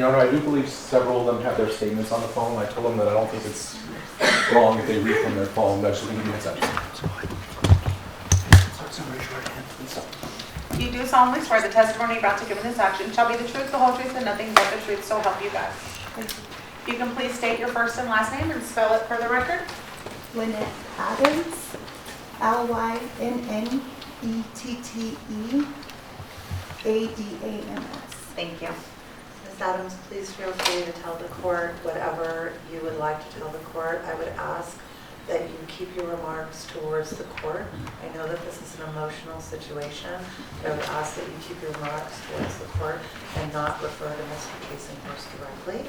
Your Honor, I do believe several of them have their statements on the phone. I told them that I don't think it's wrong if they read from their phone. That's just going to give me a second. You do solemnly swear the testimony about to give in this action shall be the truth, the whole truth, and nothing but the truth, so help you God. You can please state your first and last name and spell it for the record. Lynette Adams, Lynnette Adams. Thank you. Ms. Adams, please feel free to tell the court whatever you would like to tell the court. I would ask that you keep your remarks towards the court. I know that this is an emotional situation, but I would ask that you keep your remarks towards the court and not refer to Mr. Casonghorst directly,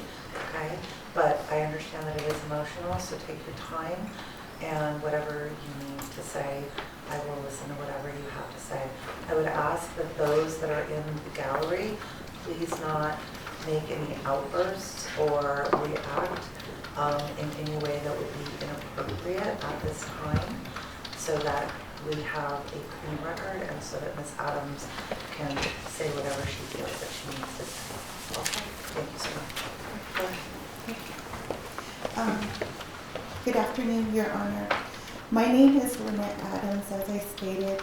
okay? But I understand that it is emotional, so take your time, and whatever you need to say, I will listen to whatever you have to say. I would ask that those that are in the gallery please not make any outbursts or react in any way that would be inappropriate at this time, so that we have a clean record and so that Ms. Adams can say whatever she feels that she needs to say. Okay, thank you so much. Good afternoon, Your Honor. My name is Lynette Adams, as I stated.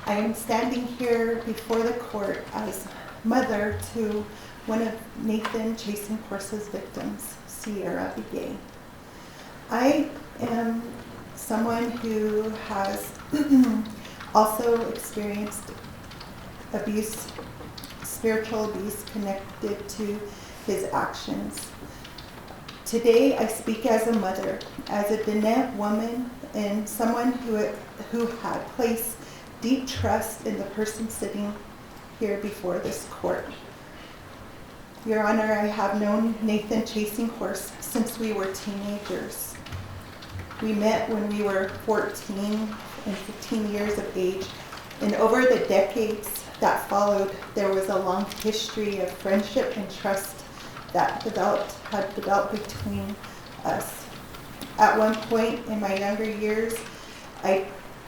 I am standing here before the court as mother to one of Nathan Casonghorst's victims, Sierra Vay. I am someone who has also experienced abuse, spiritual abuse connected to his actions. Today I speak as a mother, as a Lynette woman, and someone who had placed deep trust in the person sitting here before this court. Your Honor, I have known Nathan Casonghorst since we were teenagers. We met when we were 14 and 15 years of age, and over the decades that followed, there was a long history of friendship and trust that had developed between us. At one point in my younger years, I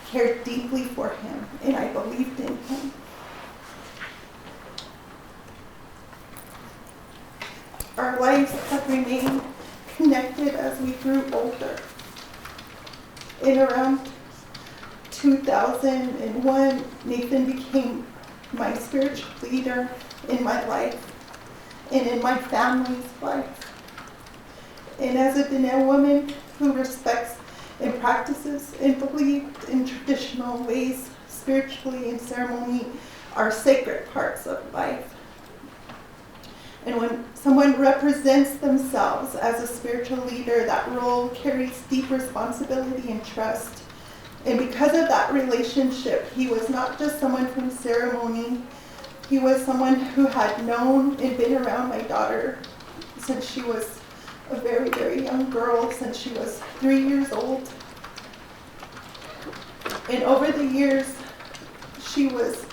cared deeply for him, and I believed in him. Our lives have remained connected as we grew older. In around 2001, Nathan became my spiritual leader in my life and in my family's life. And as a Lynette woman who respects and practices and believes in traditional ways, spiritually and ceremony are sacred parts of life. And when someone represents themselves as a spiritual leader, that role carries deep responsibility and trust. And because of that relationship, he was not just someone from ceremony, he was someone who had known and been around my daughter since she was a very, very young girl, since she was 3 years old. And over the years, she was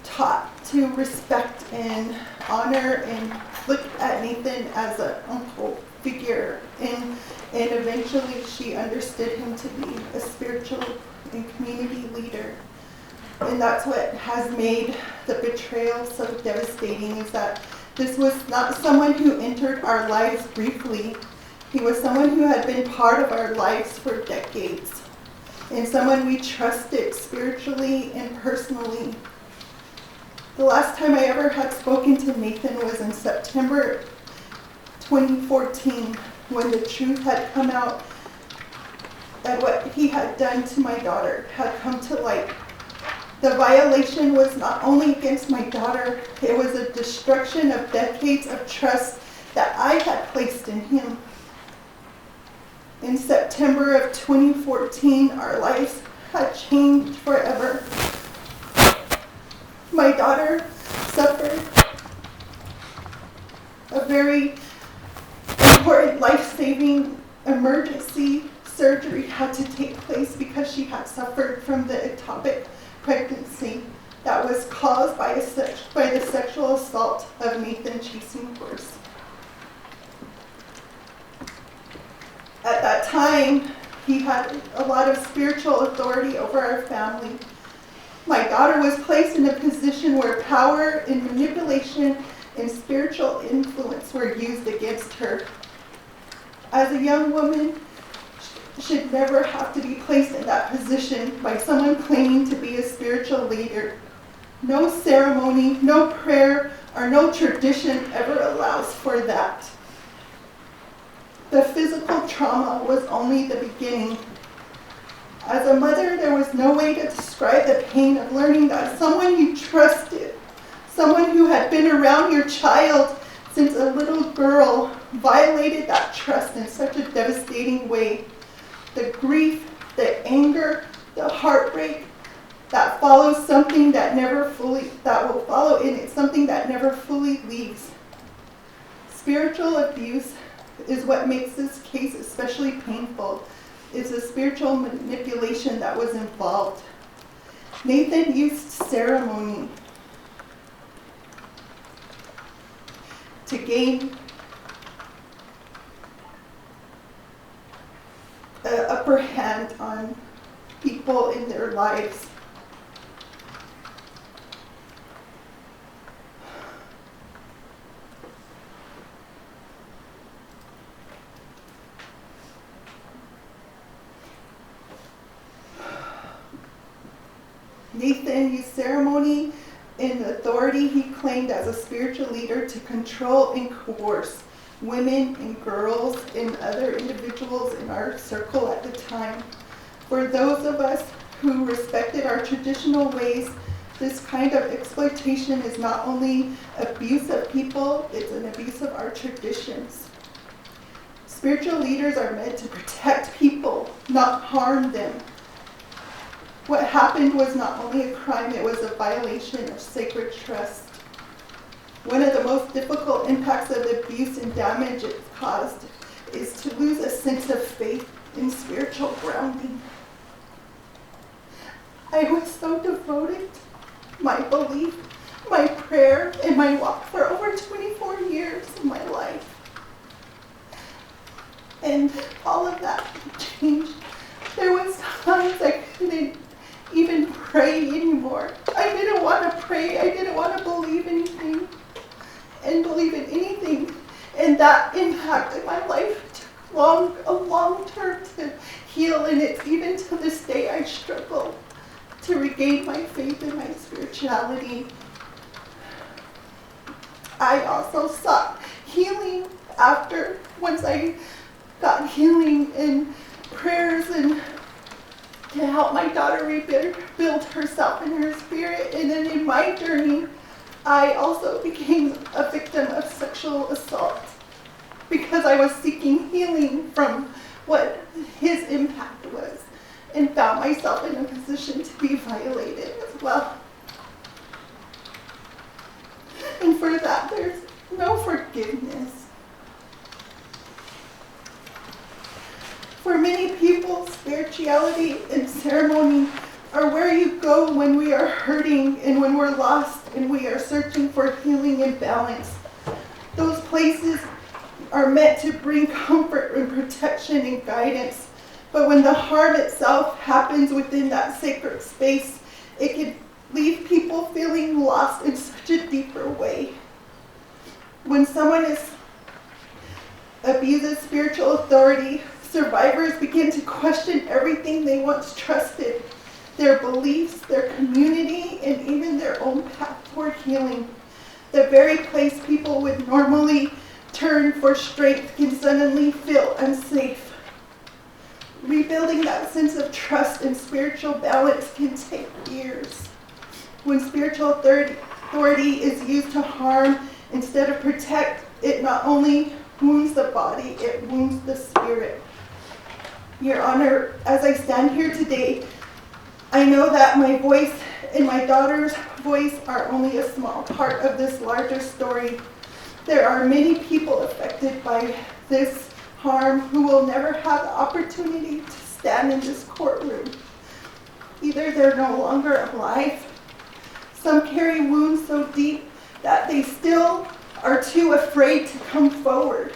taught to respect and honor and look at Nathan as an uncle figure. And eventually she understood him to be a spiritual and community leader. And that's what has made the betrayal so devastating, is that this was not someone who entered our lives briefly. He was someone who had been part of our lives for decades, and someone we trusted spiritually and personally. The last time I ever had spoken to Nathan was in September 2014, when the truth had come out and what he had done to my daughter had come to light. The violation was not only against my daughter, it was a destruction of decades of trust that I had placed in him. In September of 2014, our lives had changed forever. My daughter suffered a very important life-saving emergency surgery had to take place because she had suffered from the ectopic pregnancy that was caused by the sexual assault of Nathan Casonghorst. At that time, he had a lot of spiritual authority over our family. My daughter was placed in a position where power and manipulation and spiritual influence were used against her. As a young woman, should never have to be placed in that position by someone claiming to be a spiritual leader. No ceremony, no prayer, or no tradition ever allows for that. The physical trauma was only the beginning. As a mother, there was no way to describe the pain of learning that someone you trusted, someone who had been around your child since a little girl, violated that trust in such a devastating way. The grief, the anger, the heartbreak that follows something that will follow in it, something that never fully leaves. Spiritual abuse is what makes this case especially painful. It's the spiritual manipulation that was involved. Nathan used ceremony to gain an upper hand on people in their lives. Nathan used ceremony and authority he claimed as a spiritual leader to control and coerce women and girls and other individuals in our circle at the time. For those of us who respected our traditional ways, this kind of exploitation is not only abuse of people, it's an abuse of our traditions. Spiritual leaders are meant to protect people, not harm them. What happened was not only a crime, it was a violation of sacred trust. One of the most difficult impacts of the abuse and damage it caused is to lose a sense of faith in spiritual grounding. I was so devoted to my belief, my prayer, and my walk for over 24 years of my life. And all of that changed. There was times I couldn't even pray anymore. I didn't want to pray. I didn't want to believe anything and believe in anything. And that impacted my life. It took a long term to heal, and it's even to this day I struggle to regain my faith in my spirituality. I also sought healing once I got healing in prayers and to help my daughter rebuild herself and her spirit. And then in my journey, I also became a victim of sexual assault because I was seeking healing from what his impact was and found myself in a position to be violated as well. And for that, there's no forgiveness. For many people, spirituality and ceremony are where you go when we are hurting and when we're lost and we are searching for healing and balance. Those places are meant to bring comfort and protection and guidance. But when the harm itself happens within that sacred space, it can leave people feeling lost in such a deeper way. When someone abuses spiritual authority, survivors begin to question everything they once trusted, their beliefs, their community, and even their own path toward healing. The very place people would normally turn for strength can suddenly feel unsafe. Rebuilding that sense of trust and spiritual balance can take years. When spiritual authority is used to harm instead of protect, it not only wounds the body, it wounds the spirit. Your Honor, as I stand here today, I know that my voice and my daughter's voice are only a small part of this larger story. There are many people affected by this harm who will never have the opportunity to stand in this courtroom. Either they're no longer alive, some carry wounds so deep that they still are too afraid to come forward.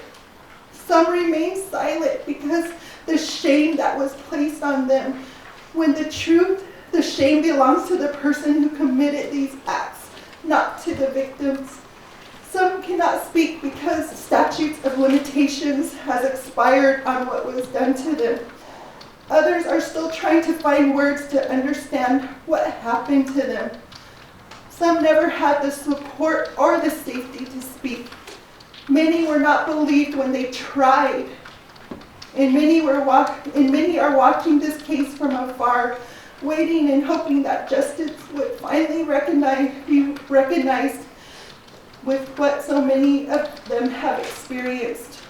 Some remain silent because the shame that was placed on them, when the shame belongs to the person who committed these acts, not to the victims. Some cannot speak because statutes of limitations has expired on what was done to them. Others are still trying to find words to understand what happened to them. Some never had the support or the safety to speak. Many were not believed when they tried. And many are watching this case from afar, waiting and hoping that justice would finally be recognized with what so many of them have experienced.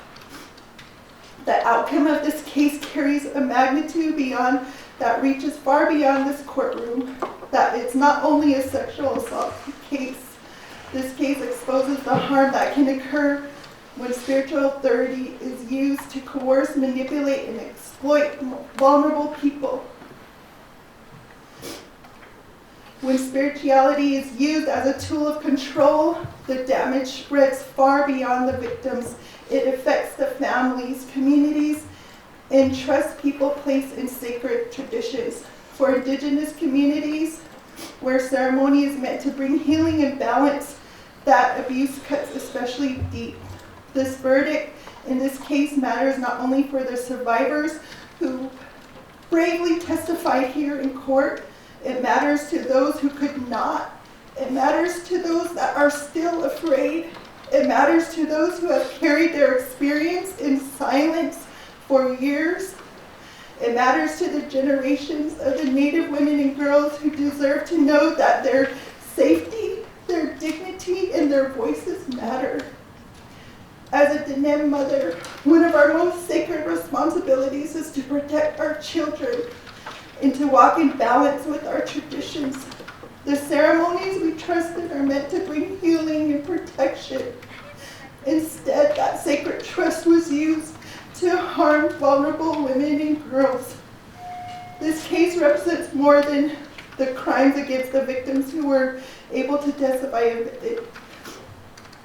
The outcome of this case carries a magnitude beyond that reaches far beyond this courtroom, that it's not only a sexual assault case. This case exposes the harm that can occur when spiritual authority is used to coerce, manipulate, and exploit vulnerable people. When spirituality is used as a tool of control, the damage spreads far beyond the victims. It affects the families, communities, and trust people place in sacred traditions. For Indigenous communities, where ceremony is meant to bring healing and balance, that abuse cuts especially deep. This verdict in this case matters not only for the survivors who bravely testified here in court, it matters to those who could not. It matters to those that are still afraid. It matters to those who have carried their experience in silence for years. It matters to the generations of the Native women and girls who deserve to know that their safety, their dignity, and their voices matter. As a Diné mother, one of our most sacred responsibilities is to protect our children and to walk in balance with our traditions. The ceremonies we trust in are meant to bring healing and protection. Instead, that sacred trust was used to harm vulnerable women and girls. This case represents more than the crimes against the victims who were able to testify. It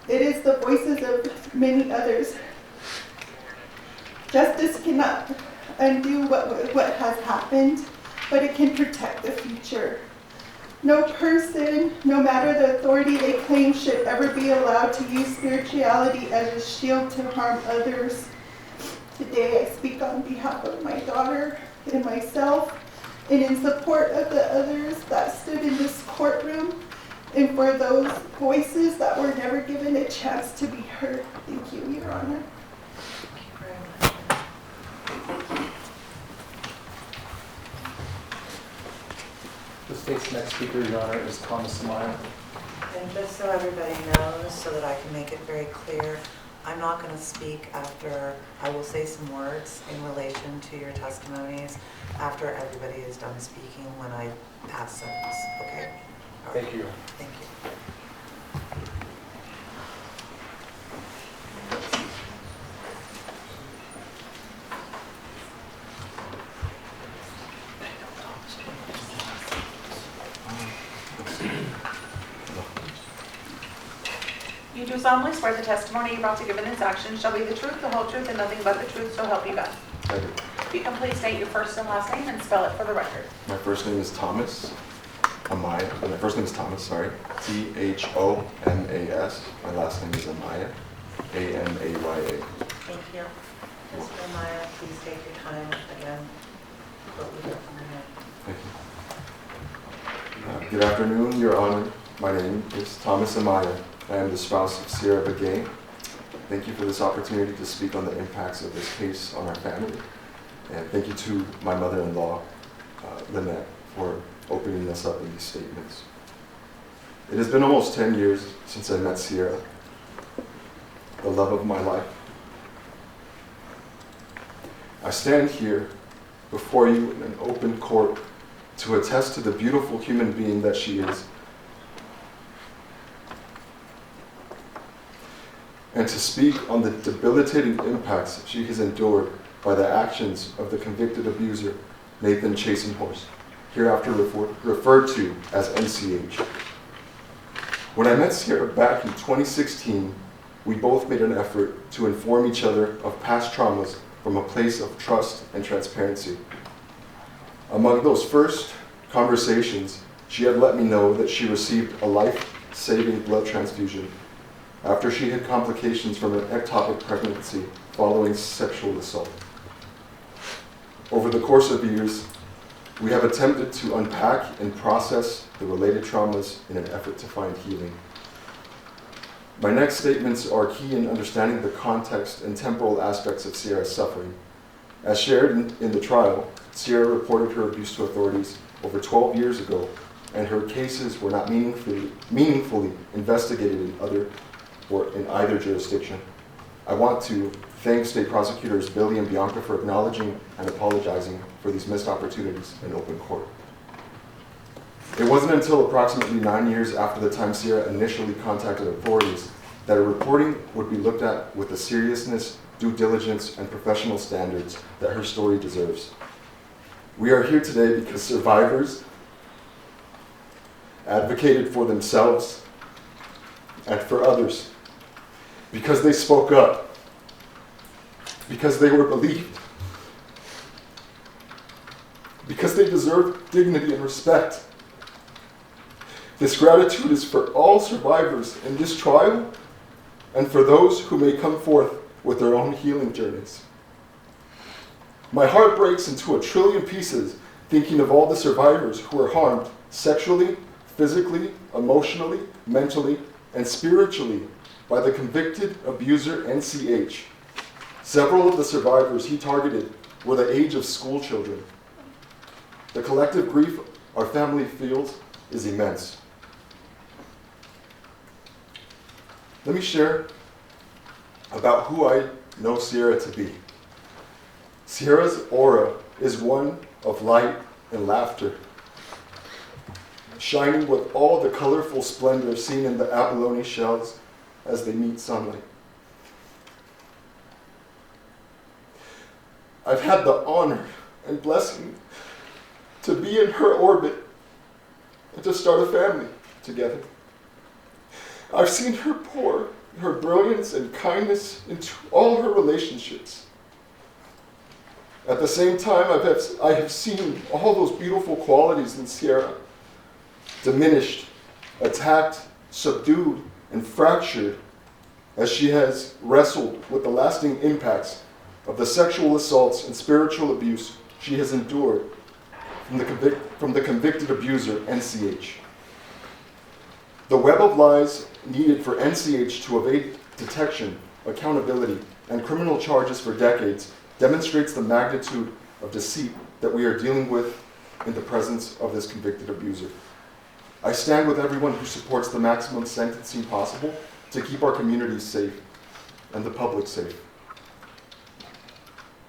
is the voices of many others. Justice cannot undo what has happened, but it can protect the future. No person, no matter the authority they claim, should ever be allowed to use spirituality as a shield to harm others. Today I speak on behalf of my daughter and myself, and in support of the others that stood in this courtroom, and for those voices that were never given a chance to be heard. Thank you, Your Honor. Thank you very much. The state's next speaker, Your Honor, is Thomas Amaya. And just so everybody knows, so that I can make it very clear, I'm not going to speak after, I will say some words in relation to your testimonies after everybody is done speaking when I pass sentence, okay? All right. Thank you. Thank you. You do solemnly swear the testimony you're about to give in this action shall be the truth, the whole truth, and nothing but the truth, so help you God. I do. If you can please state your first and last name and spell it for the record. My first name is Thomas Amaya. My first name is Thomas, sorry. Thomas. My last name is Amaya. Amaya. Thank you. Mr. Amaya, please take your time again. What we hear from Lynette. Good afternoon, Your Honor. My name is Thomas Amaya. I am the spouse of Sierra Vay. Thank you for this opportunity to speak on the impacts of this case on our family. And thank you to my mother-in-law, Lynette, for opening us up in these statements. It has been almost 10 years since I met Sierra, the love of my life. I stand here before you in an open court to attest to the beautiful human being that she is, and to speak on the debilitating impacts she has endured by the actions of the convicted abuser, Nathan Chasenhorse, hereafter referred to as NCH. When I met Sierra back in 2016, we both made an effort to inform each other of past traumas from a place of trust and transparency. Among those first conversations, she had let me know that she received a life-saving blood transfusion after she had complications from an ectopic pregnancy following sexual assault. Over the course of years, we have attempted to unpack and process the related traumas in an effort to find healing. My next statements are key in understanding the context and temporal aspects of Sierra's suffering. As shared in the trial, Sierra reported her abuse to authorities over 12 years ago, and her cases were not meaningfully investigated in either jurisdiction. I want to thank State Prosecutors Billy and Bianca for acknowledging and apologizing for these missed opportunities in open court. It wasn't until approximately 9 years after the time Sierra initially contacted authorities that a reporting would be looked at with the seriousness, due diligence, and professional standards that her story deserves. We are here today because survivors advocated for themselves and for others, because they spoke up, because they were believed, because they deserve dignity and respect. This gratitude is for all survivors in this trial and for those who may come forth with their own healing journeys. My heart breaks into a trillion pieces thinking of all the survivors who were harmed sexually, physically, emotionally, mentally, and spiritually by the convicted abuser NCH. Several of the survivors he targeted were the age of school children. The collective grief our family feels is immense. Let me share about who I know Sierra to be. Sierra's aura is one of light and laughter, shining with all the colorful splendor seen in the abalone shells as they meet sunlight. I've had the honor and blessing to be in her orbit and to start a family together. I've seen her pour her brilliance and kindness into all her relationships. At the same time, I have seen all those beautiful qualities in Sierra diminished, attacked, subdued, and fractured as she has wrestled with the lasting impacts of the sexual assaults and spiritual abuse she has endured from the convicted abuser, NCH. The web of lies needed for NCH to evade detection, accountability, and criminal charges for decades demonstrates the magnitude of deceit that we are dealing with in the presence of this convicted abuser. I stand with everyone who supports the maximum sentencing possible to keep our communities safe and the public safe.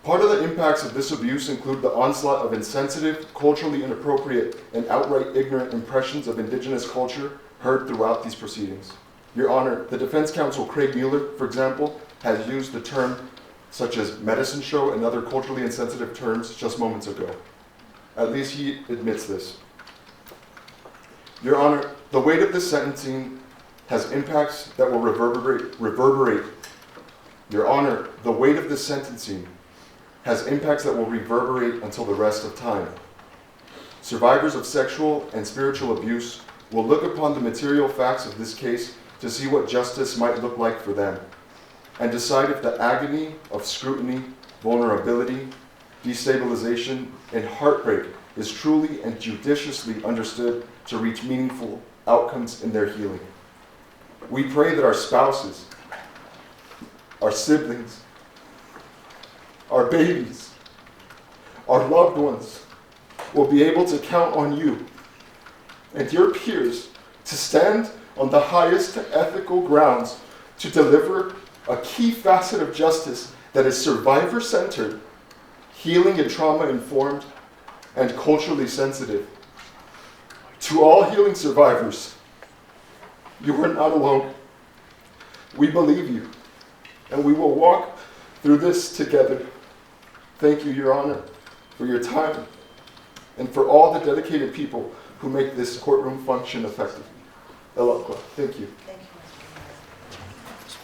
Part of the impacts of this abuse include the onslaught of insensitive, culturally inappropriate, and outright ignorant impressions of indigenous culture heard throughout these proceedings. Your Honor, the defense counsel Craig Mueller, for example, has used the term such as medicine show and other culturally insensitive terms just moments ago. At least he admits this. Your Honor, the weight of this sentencing has impacts that will reverberate. Your Honor, the weight of this sentencing has impacts that will reverberate until the rest of time. Survivors of sexual and spiritual abuse will look upon the material facts of this case to see what justice might look like for them, and decide if the agony of scrutiny, vulnerability, destabilization, and heartbreak is truly and judiciously understood to reach meaningful outcomes in their healing. We pray that our spouses, our siblings, our babies, our loved ones will be able to count on you and your peers to stand on the highest ethical grounds to deliver a key facet of justice that is survivor-centered, healing and trauma-informed, and culturally sensitive. To all healing survivors, you are not alone. We believe you, and we will walk through this together. Thank you, Your Honor, for your time, and for all the dedicated people who make this courtroom function effectively. Elokwa, thank you. Thank you, Mr.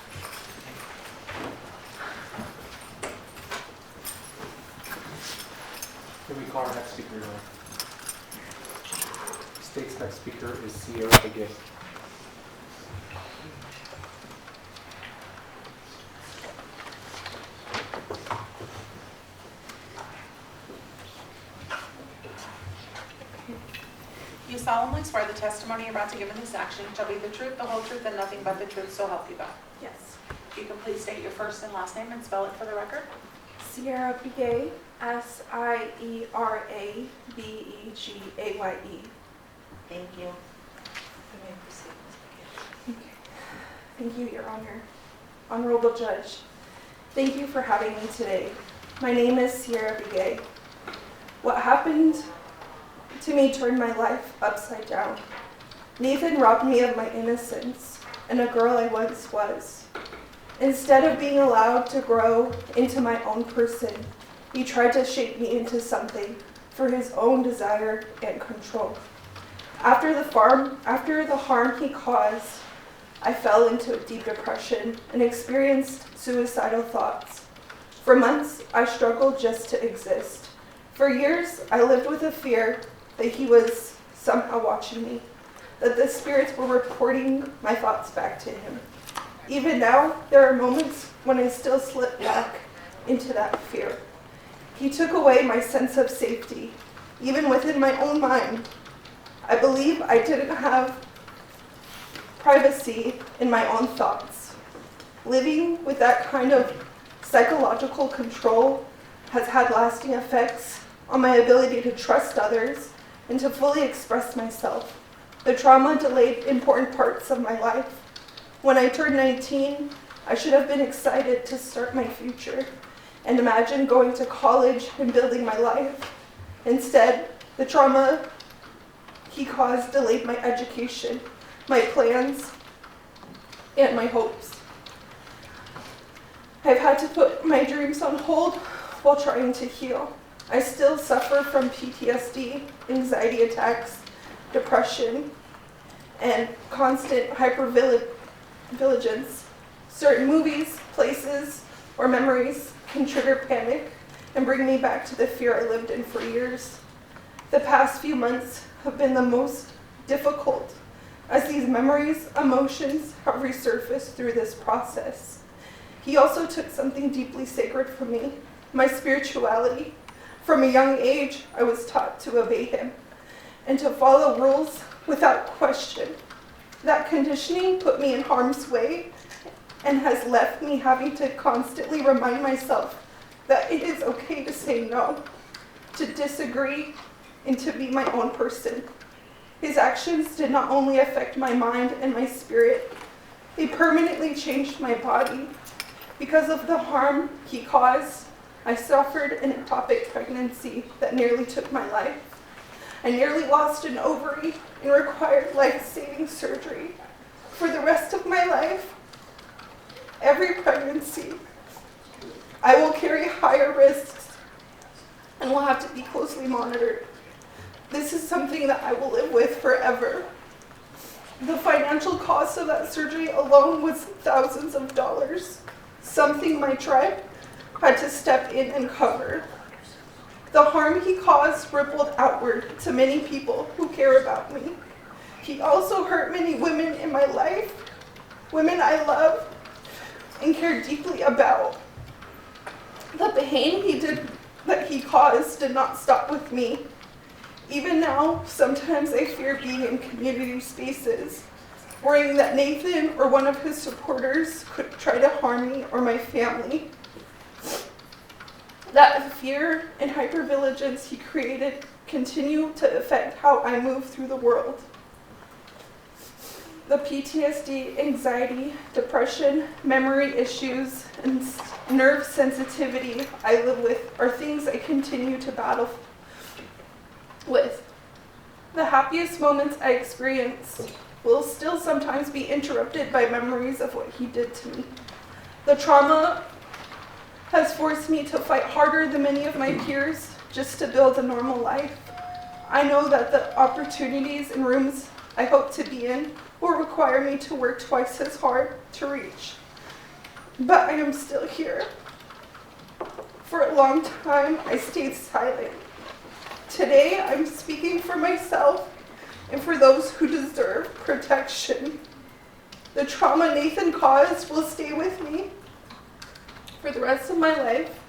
Mayor. Can we call our next speaker now? State's next speaker is Sierra Vay. You solemnly swear the testimony you're about to give in this action shall be the truth, the whole truth, and nothing but the truth, so help you God. Yes. If you can please state your first and last name and spell it for the record. Sierra Vay, Sieravegay. Thank you. You may proceed, Ms. McGee. Thank you, Your Honor. Honorable Judge, thank you for having me today. My name is Sierra Vay. What happened to me turned my life upside down. Nathan robbed me of my innocence and a girl I once was. Instead of being allowed to grow into my own person, he tried to shape me into something for his own desire and control. After the harm he caused, I fell into a deep depression and experienced suicidal thoughts. For months, I struggled just to exist. For years, I lived with a fear that he was somehow watching me, that the spirits were reporting my thoughts back to him. Even now, there are moments when I still slip back into that fear. He took away my sense of safety, even within my own mind. I believe I didn't have privacy in my own thoughts. Living with that kind of psychological control has had lasting effects on my ability to trust others and to fully express myself. The trauma delayed important parts of my life. When I turned 19, I should have been excited to start my future and imagine going to college and building my life. Instead, the trauma he caused delayed my education, my plans, and my hopes. I've had to put my dreams on hold while trying to heal. I still suffer from PTSD, anxiety attacks, depression, and constant hypervigilance. Certain movies, places, or memories can trigger panic and bring me back to the fear I lived in for years. The past few months have been the most difficult as these memories, emotions have resurfaced through this process. He also took something deeply sacred from me, my spirituality. From a young age, I was taught to obey him and to follow rules without question. That conditioning put me in harm's way and has left me having to constantly remind myself that it is okay to say no, to disagree, and to be my own person. His actions did not only affect my mind and my spirit, they permanently changed my body. Because of the harm he caused, I suffered an ectopic pregnancy that nearly took my life. I nearly lost an ovary and required life-saving surgery. For the rest of my life, every pregnancy, I will carry higher risks and will have to be closely monitored. This is something that I will live with forever. The financial cost of that surgery alone was thousands of dollars, something my tribe had to step in and cover. The harm he caused rippled outward to many people who care about me. He also hurt many women in my life, women I love and care deeply about. The pain that he caused did not stop with me. Even now, sometimes I fear being in community spaces, worrying that Nathan or one of his supporters could try to harm me or my family. That fear and hypervigilance he created continue to affect how I move through the world. The PTSD, anxiety, depression, memory issues, and nerve sensitivity I live with are things I continue to battle with. The happiest moments I experience will still sometimes be interrupted by memories of what he did to me. The trauma has forced me to fight harder than many of my peers just to build a normal life. I know that the opportunities and rooms I hope to be in will require me to work twice as hard to reach. But I am still here. For a long time, I stayed silent. Today, I'm speaking for myself and for those who deserve protection. The trauma Nathan caused will stay with me for the rest of my life,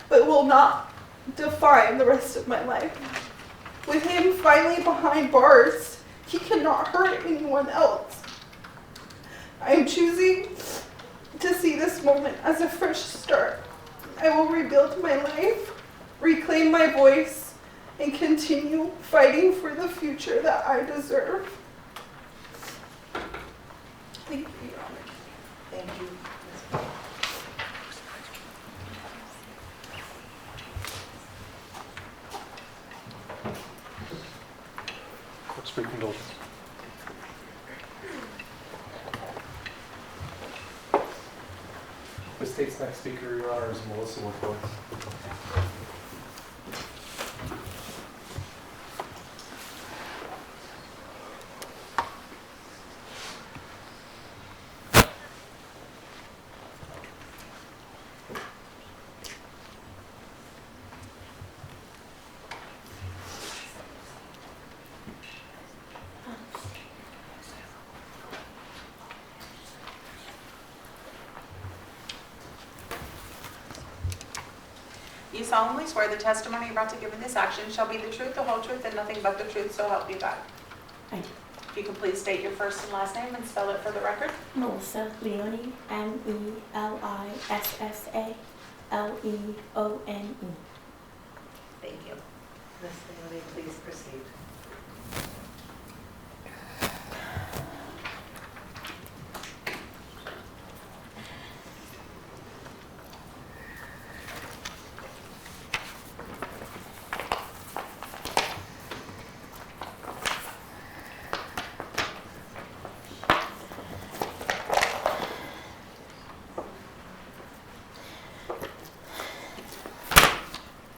but will not define the rest of my life. With him finally behind bars, he cannot hurt anyone else. I am choosing to see this moment as a fresh start. I will rebuild my life, reclaim my voice, and continue fighting for the future that I deserve. Thank you, Your Honor. Thank you. Court's brief indulgence. The state's next speaker, Your Honor, is Melissa Woodford. You solemnly swear the testimony you're about to give in this action shall be the truth, the whole truth, and nothing but the truth, so help you God. I do. If you can please state your first and last name and spell it for the record. Melissa Leone, Melissa Leone. Thank you. Ms. Leone, please proceed.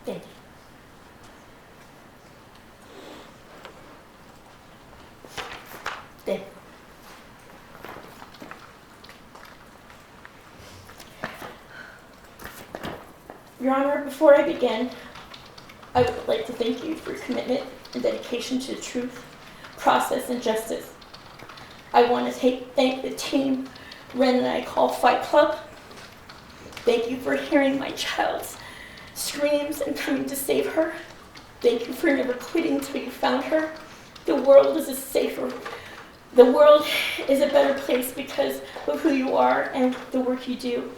Thank you. Thank you. Your Honor, before I begin, I would like to thank you for your commitment and dedication to truth, process, and justice. I want to thank the team Ren and I call Fight Club. Thank you for hearing my child's screams and coming to save her. Thank you for never quitting until you found her. The world is a better place because of who you are and the work you do.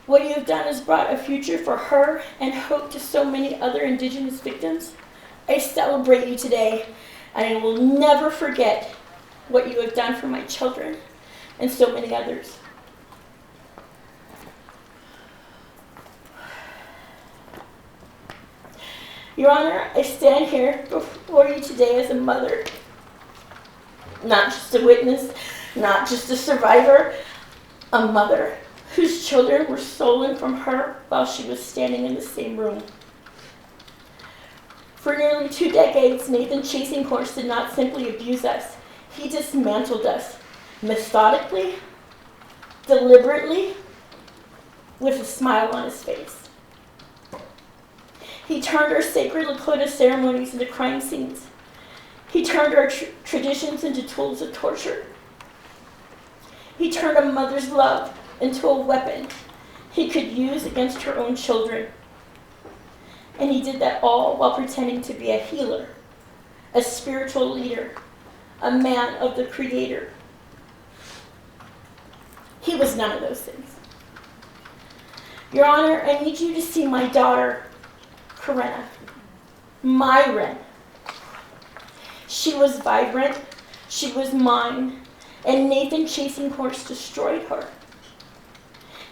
What you have done has brought a future for her and hope to so many other Indigenous victims. I celebrate you today, and I will never forget what you have done for my children and so many others. Your Honor, I stand here before you today as a mother, not just a witness, not just a survivor, a mother whose children were stolen from her while she was standing in the same room. For nearly 2 decades, Nathan Chasing Horse did not simply abuse us. He dismantled us, methodically, deliberately, with a smile on his face. He turned our sacred Lakota ceremonies into crime scenes. He turned our traditions into tools of torture. He turned a mother's love into a weapon he could use against her own children. And he did that all while pretending to be a healer, a spiritual leader, a man of the Creator. He was none of those things. Your Honor, I need you to see my daughter, Corinna, my Ren. She was vibrant, she was mine, and Nathan Chasing Horse destroyed her.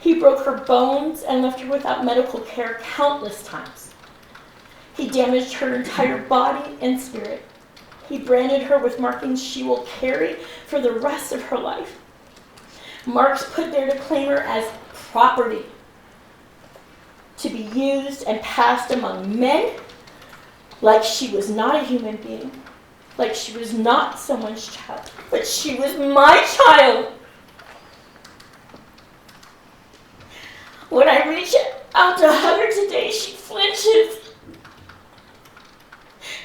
He broke her bones and left her without medical care countless times. He damaged her entire body and spirit. He branded her with markings she will carry for the rest of her life. Marks put there to claim her as property, to be used and passed among men like she was not a human being, like she was not someone's child, but she was my child. When I reach out to hug her today, she flinches.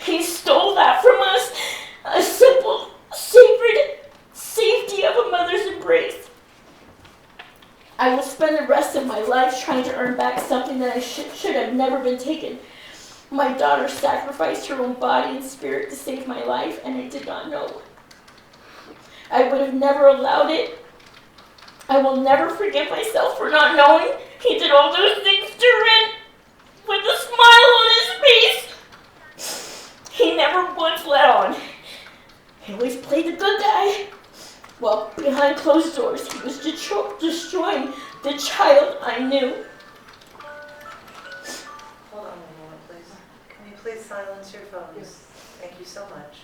He stole that from us, a simple, sacred safety of a mother's embrace. I will spend the rest of my life trying to earn back something that I should have never been taken. My daughter sacrificed her own body and spirit to save my life, and I did not know. I would have never allowed it. I will never forgive myself for not knowing he did all those things to Ren with a smile on his face. He never once let on. He always played the good guy. While behind closed doors, he was destroying the child I knew. Hold on a moment, please. Can you please silence your phones? Thank you so much.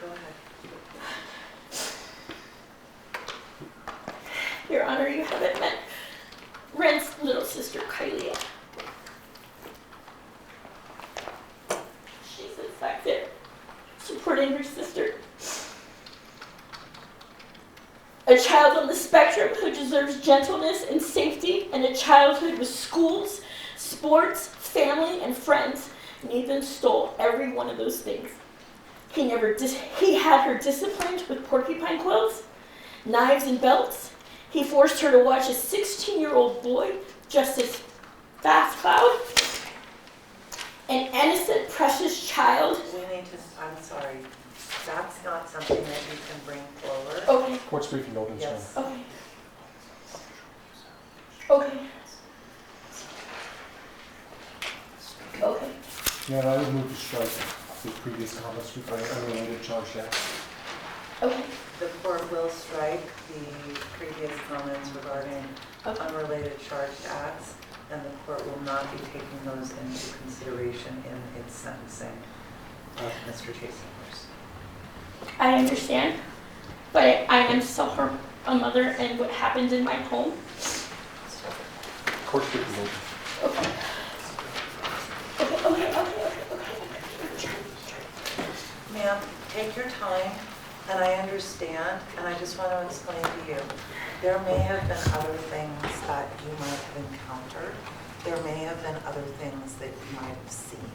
Go ahead. Your Honor, you haven't met Ren's little sister, Kylie. She's in fact there, supporting her sister. A child on the spectrum who deserves gentleness and safety, and a childhood with schools, sports, family, and friends. Nathan stole every one of those things. He had her disciplined with porcupine quills, knives and belts. He forced her to watch a 16-year-old boy dressed as Fast Cloud, an innocent, precious child. We need to, I'm sorry, that's not something that you can bring forward. Okay, Court's briefing open, sir. Yes. okay. Okay. Okay. Yeah, I would move to strike the previous comments regarding unrelated charged acts. Okay. The court will strike the previous comments regarding Okay. unrelated charged acts, and the court will not be taking those into consideration in its sentencing of Mr. Chasingworth. I understand, but I am still a mother, and what happened in my home. Court's briefing open. Okay. Okay. Ma'am, take your time, and I understand, and I just want to explain to you, there may have been other things that you might have encountered. There may have been other things that you might have seen.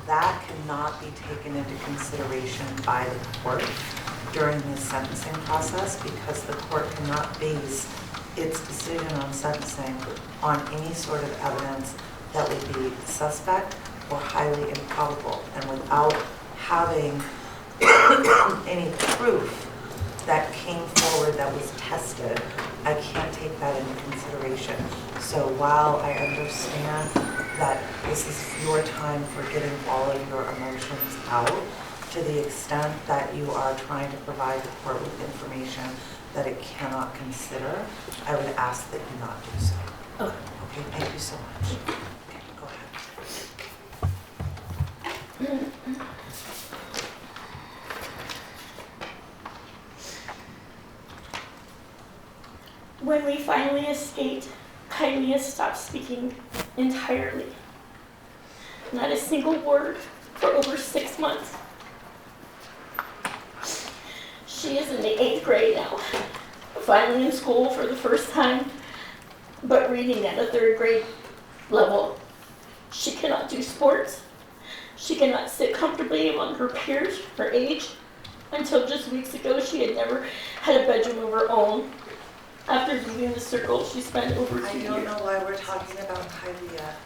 That cannot be taken into consideration by the court during the sentencing process, because the court cannot base its decision on sentencing on any sort of evidence that would be suspect or highly improbable. And without having any proof that came forward that was tested, I can't take that into consideration. So while I understand that this is your time for getting all of your emotions out, to the extent that you are trying to provide the court with information that it cannot consider, I would ask that you not do so. Okay. Okay, thank you so much. Okay, go ahead. When we finally escaped, Kylie stopped speaking entirely. Not a single word for over 6 months. She is in the 8th grade now, finally in school for the first time, but reading at a 3rd grade level. She cannot do sports. She cannot sit comfortably among her peers, her age. Until just weeks ago, she had never had a bedroom of her own. After leaving the circle, she spent over 2 I years. don't know why we're talking about Kylie yet.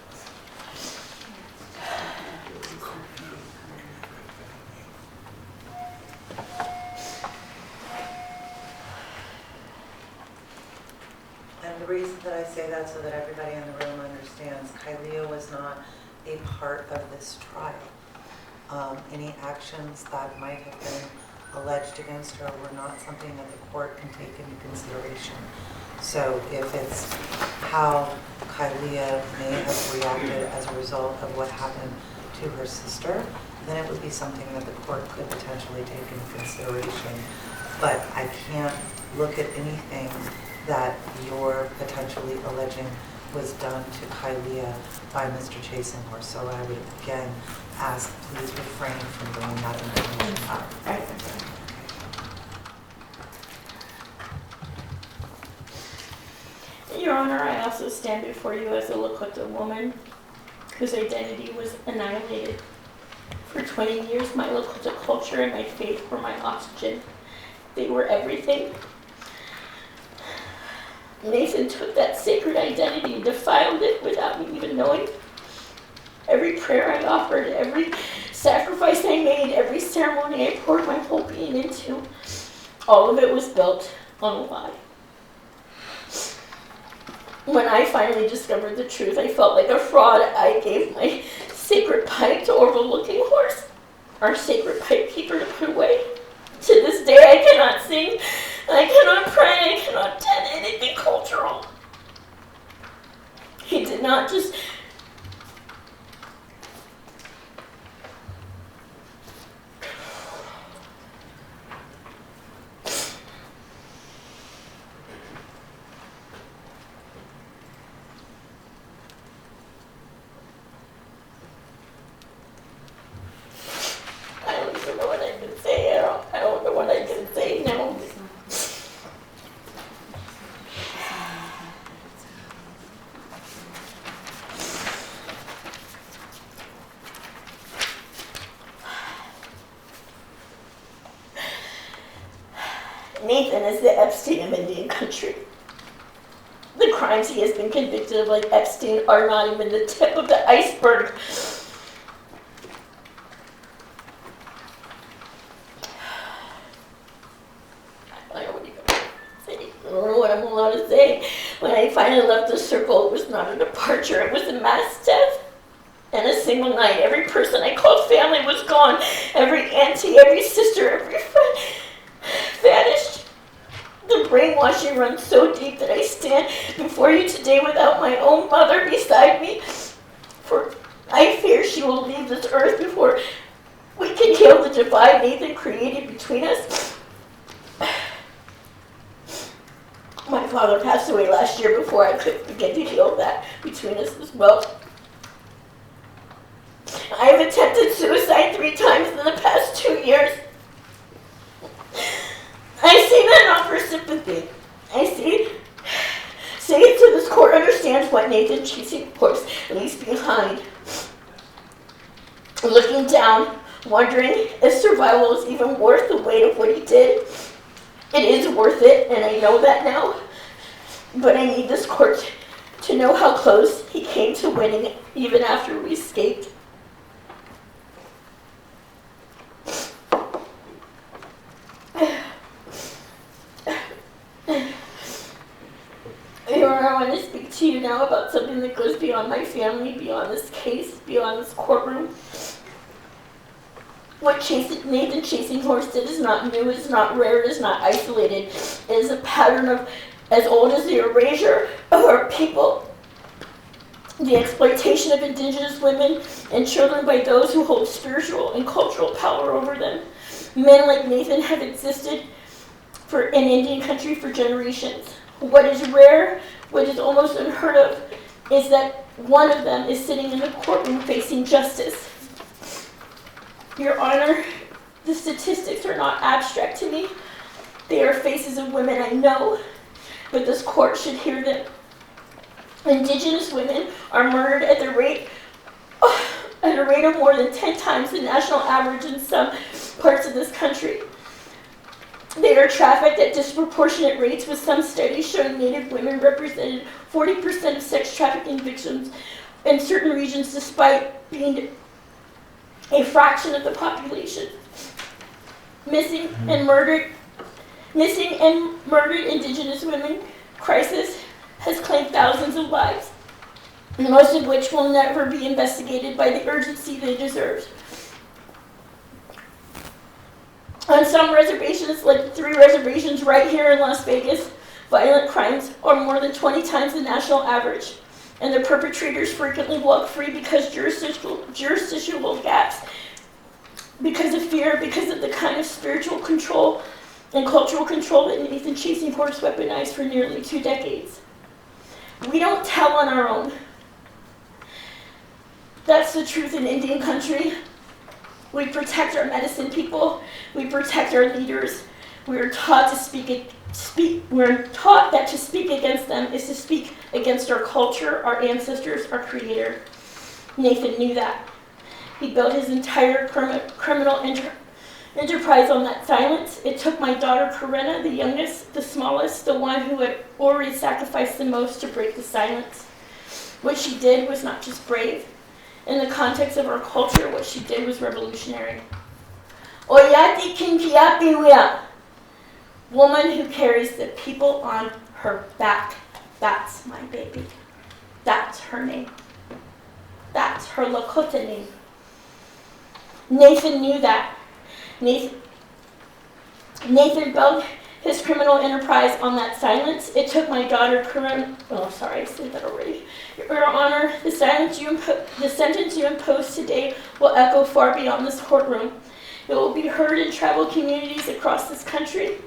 And the reason that I say that, so that everybody in the room understands, Kylie was not a part of this trial. Any actions that might have been alleged against her were not something that the court can take into consideration. So if it's how Kylie may have reacted as a result of what happened to her sister, then it would be something that the court could potentially take into consideration. But I can't look at anything that you're potentially alleging was done to Kylie by Mr. Chasingworth. So I would again ask, please refrain from bringing that information up. Your Honor, I also stand before you as a Lakota woman whose identity was annihilated. For 20 years, my Lakota culture and my faith were my oxygen. They were everything. Nathan took that sacred identity and defiled it without me even knowing. every prayer I offered, every sacrifice I made, every ceremony I poured my whole being into, all of it was built on a lie. When I finally discovered the truth, I felt like a fraud. I gave my sacred pipe to overlooking horse, our sacred pipe keeper, to put away. To this day, I cannot sing, I cannot pray, I cannot attend anything cultural. He did not just I don't even know what I can say. I don't know what I can say now. Nathan is the Epstein of Indian country. The crimes he has been convicted of, like Epstein, are not even the tip of the iceberg. I don't even say. I don't know what I'm allowed to say. When I finally left the circle, it was not a departure, it was a mass death. And a single night, every person I called family was gone. Every auntie, every sister, every friend vanished. The brainwashing runs so deep that I stand before you today without my own mother beside me. For I fear she will leave this earth before we can heal the divide Nathan created between us. My father passed away last year before I could begin to heal that between us as well. I have attempted suicide 3 times in the past 2 years. I say that not for sympathy. I say it so this court understands what Nathan chasing horse leaves behind. Looking down, wondering if survival is even worth the weight of what he did. It is worth it, and I know that now. But I need this court to know how close he came to winning even after we escaped. Your Honor, I want to speak to you now about something that goes beyond my family, beyond this case, beyond this courtroom. What Nathan chasing horse did is not new, it is not rare, it is not isolated. It is a pattern of as old as the erasure of our people. The exploitation of indigenous women and children by those who hold spiritual and cultural power over them. Men like Nathan have existed in Indian country for generations. What is rare, what is almost unheard of, is that one of them is sitting in the courtroom facing justice. Your Honor, the statistics are not abstract to me. They are faces of women I know, but this court should hear them. Indigenous women are murdered at a rate of more than 10 times the national average in some parts of this country. They are trafficked at disproportionate rates, with some studies showing Native women represented 40% of sex trafficking victims in certain regions, despite being a fraction of the population. Missing and murdered Indigenous women crisis has claimed thousands of lives, most of which will never be investigated by the urgency they deserve. On some reservations, like 3 reservations right here in Las Vegas, violent crimes are more than 20 times the national average, and the perpetrators frequently walk free because jurisdictional gaps, because of fear, because of the kind of spiritual control and cultural control that Nathan chasing horse weaponized for nearly 2 decades. We don't tell on our own. That's the truth in Indian country. We protect our medicine people. We protect our leaders. We are taught we're taught that to speak against them is to speak against our culture, our ancestors, our creator. Nathan knew that. He built his entire criminal enterprise on that silence. It took my daughter Corinna, the youngest, the smallest, the one who had already sacrificed the most, to break the silence. What she did was not just brave. In the context of our culture, what she did was revolutionary. Oyati kinkiapiwia, woman who carries the people on her back. That's my baby. That's her name. That's her Lakota name. Nathan knew that. Nathan built his criminal enterprise on that silence. It took my daughter, I said that already. Your Honor, the sentence you imposed today will echo far beyond this courtroom. It will be heard in tribal communities across this country.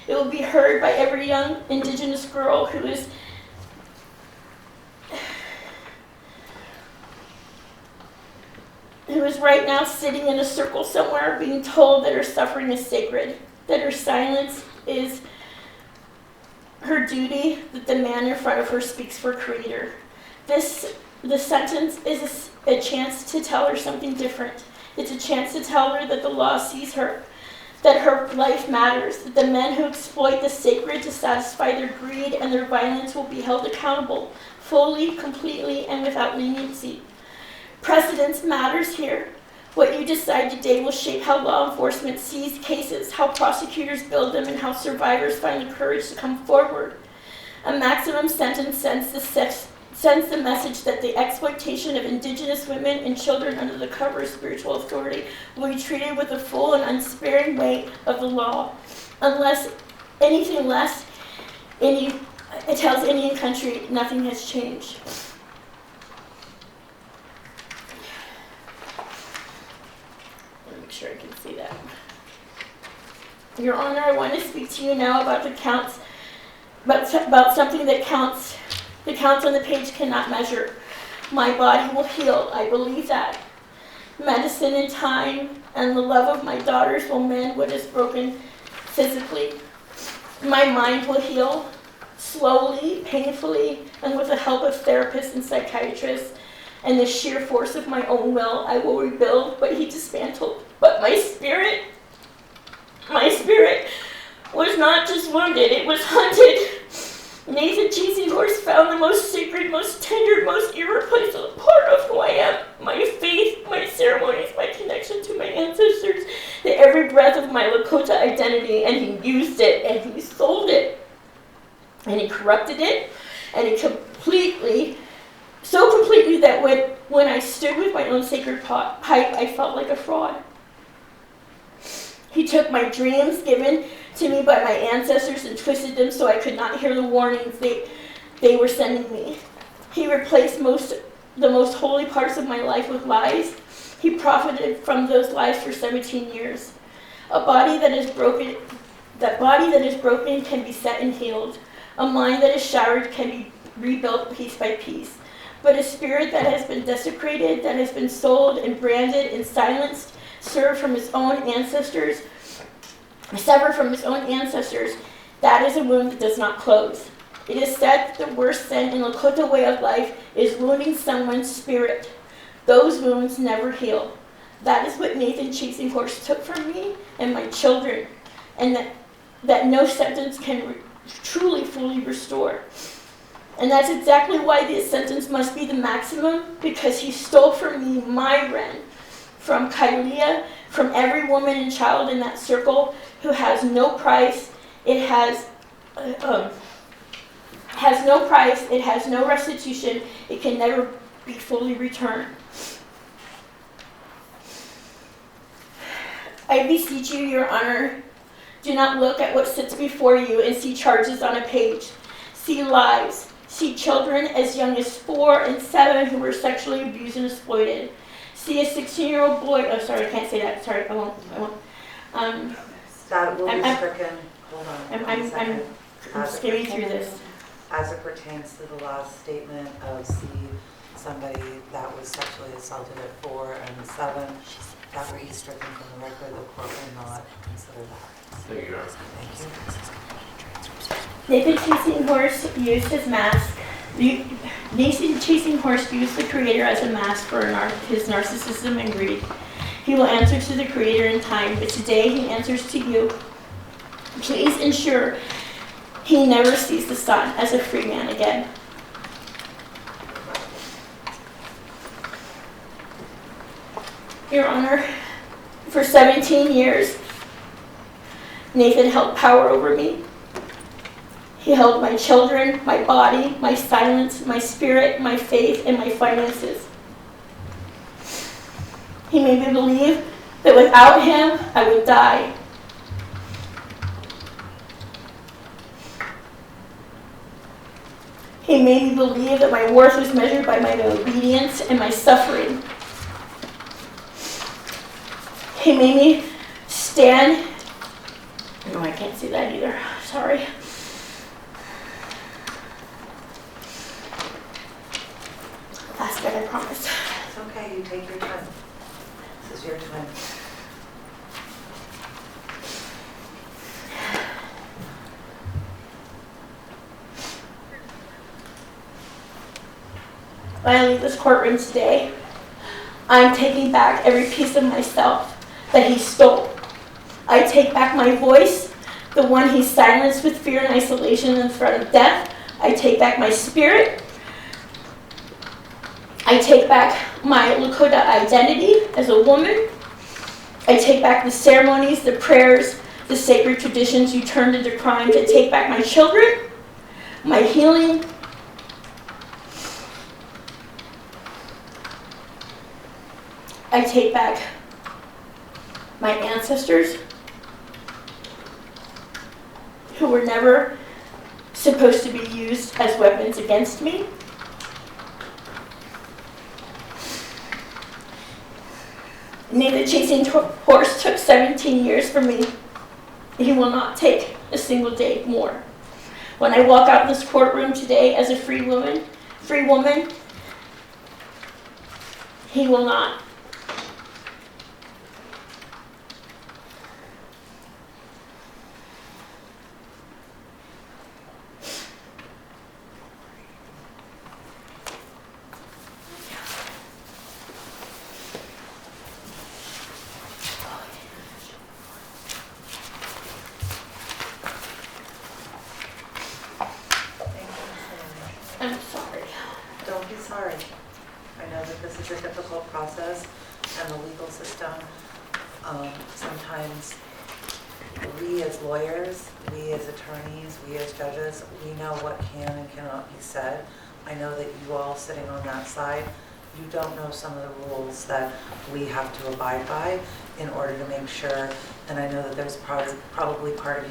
It will be heard by every young Indigenous girl who is right now sitting in a circle somewhere being told that her suffering is sacred, that her silence is her duty, that the man in front of her speaks for Creator. The sentence is a chance to tell her something different. It's a chance to tell her that the law sees her, that her life matters, that the men who exploit the sacred to satisfy their greed and their violence will be held accountable, fully, completely, and without leniency. Precedence matters here. What you decide today will shape how law enforcement sees cases, how prosecutors build them, and how survivors find the courage to come forward. A maximum sentence sends the message that the exploitation of Indigenous women and children under the cover of spiritual authority will be treated with the full and unsparing weight of the law. Unless anything less, it tells Indian country nothing has changed. Let me make sure I can see that. Your Honor, I want to speak to you now about the counts, about something that counts. The counts on the page cannot measure. My body will heal. I believe that. Medicine and time and the love of my daughters will mend what is broken physically. My mind will heal slowly, painfully, and with the help of therapists and psychiatrists and the sheer force of my own will, I will rebuild what he dismantled. But my spirit was not just wounded, it was haunted. Nathan Cheesy Horse found the most sacred, most tender, most irreplaceable part of who I am. My faith, my ceremonies, my connection to my ancestors, the every breath of my Lakota identity, and he used it, and he sold it, and he corrupted it, and he so completely that when I stood with my own sacred pipe, I felt like a fraud. He took my dreams given to me by my ancestors and twisted them so I could not hear the warnings they were sending me. He replaced the most holy parts of my life with lies. He profited from those lies for 17 years. A body that is broken can be set and healed. A mind that is shattered can be rebuilt piece by piece. But a spirit that has been desecrated, that has been sold and branded and silenced, severed from his own ancestors, that is a wound that does not close. It is said that the worst sin in Lakota way of life is wounding someone's spirit. Those wounds never heal. That is what Nathan Chasing Horse took from me and my children, and that no sentence can truly fully restore. And that's exactly why this sentence must be the maximum, because he stole from me my Ren, from Kailia, from every woman and child in that circle who has no price. It has no price. It has no restitution. It can never be fully returned. I beseech you, Your Honor, do not look at what sits before you and see charges on a page. See lives. See children as young as 4 and 7 who were sexually abused and exploited. See a 16-year-old boy. Oh, sorry, I can't say that. Sorry, I won't. That will be stricken. Hold on. I'm skimming through this. As it pertains to the last statement of somebody that was sexually assaulted at 4 and 7, that will be stricken from the record. The court will not consider that. There you go. Thank you. Nathan Chasing Horse used his mask. Nathan Chasing Horse used the Creator as a mask for his narcissism and greed. He will answer to the Creator in time, but today he answers to you. Please ensure he never sees the sun as a free man again. Your Honor, for 17 years, Nathan held power over me. He held my children, my body, my silence, my spirit, my faith, and my finances. He made me believe that without him, I would die. He made me believe that my worth was measured by my obedience and my suffering. He made me stand. No, I can't see that either. Sorry. Last bit, I promise. It's okay, you take your time. This is your time. When I leave this courtroom today, I'm taking back every piece of myself that he stole. I take back my voice, the one he silenced with fear and isolation and threat of death. I take back my spirit. I take back my Lakota identity as a woman. I take back the ceremonies, the prayers, the sacred traditions you turned into crime. To take back my children, my healing. I take back my ancestors who were never supposed to be used as weapons against me. The chasing horse took 17 years for me. He will not take a single day more. When I walk out this courtroom today as a free woman, he will not. I'm sorry. Don't be sorry. I know that this is a difficult process and the legal system, sometimes we as lawyers, we as attorneys, we as judges, we know what can and cannot be said. I know that you all sitting on that side, you don't know some of the rules that we have to abide by in order to make sure, and I know that there's probably part of